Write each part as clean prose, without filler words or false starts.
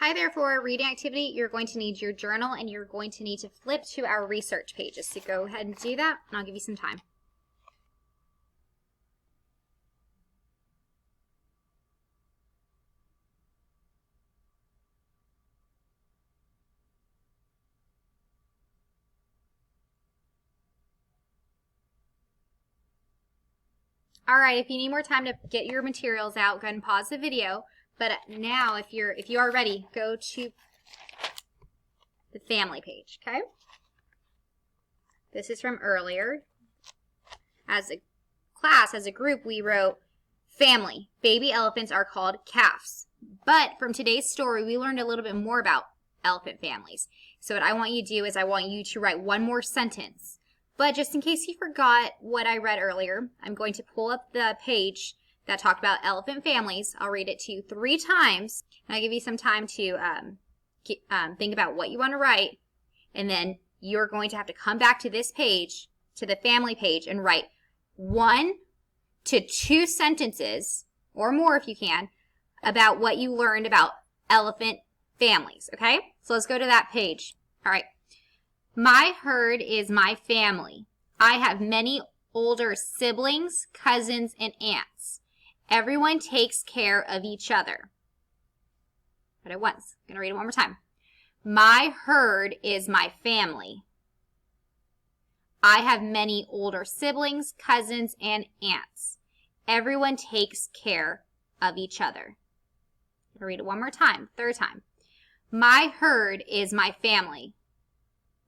Hi there. For our reading activity, you're going to need your journal and you're going to need to flip to our research pages. So go ahead and do that, and I'll give you some time. All right, if you need more time to get your materials out, go ahead and pause the video. But now, if you are ready, go to the family page, okay? This is from earlier. As a class, as a group, we wrote family. Baby elephants are called calves. But from today's story, we learned a little bit more about elephant families. So what I want you to do is I want you to write one more sentence. But just in case you forgot what I read earlier, I'm going to pull up the page that talked about elephant families. I'll read it to you 3 times, and I'll give you some time to think about what you want to write, and then you're going to have to come back to this page, to the family page, and write 1 to 2 sentences, or more if you can, about what you learned about elephant families, okay? So let's go to that page. All right. My herd is my family. I have many older siblings, cousins, and aunts. Everyone takes care of each other. Read it once. I'm going to read it one more time. My herd is my family. I have many older siblings, cousins, and aunts. Everyone takes care of each other. I'll read it one more time, 3rd time. My herd is my family.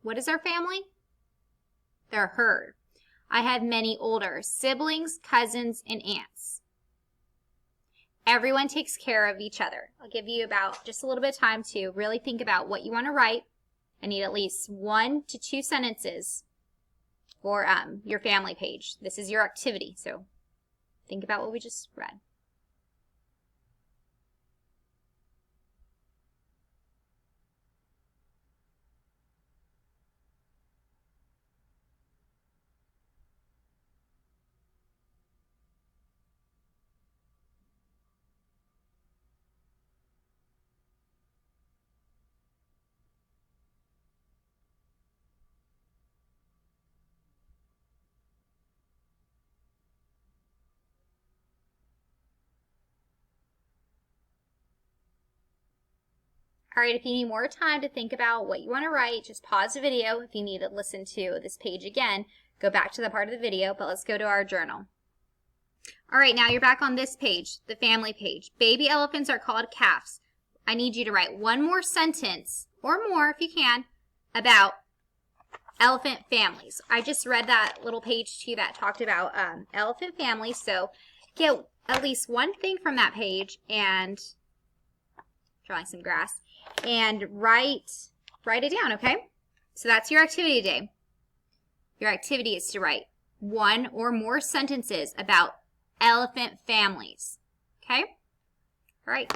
What is our family? Their herd. I have many older siblings, cousins, and aunts. Everyone takes care of each other. I'll give you about just a little bit of time to really think about what you want to write. I need at least 1 to 2 sentences for your family page. This is your activity, so think about what we just read. All right, if you need more time to think about what you want to write, just pause the video. If you need to listen to this page again, go back to the part of the video, but let's go to our journal. All right, now you're back on this page, the family page. Baby elephants are called calves. I need you to write 1 more sentence, or more if you can, about elephant families. I just read that little page to you that talked about elephant families, so get at least one thing from that page and drawing some grass, and write it down, okay? So that's your activity today. Your activity is to write 1 or more sentences about elephant families, okay? All right.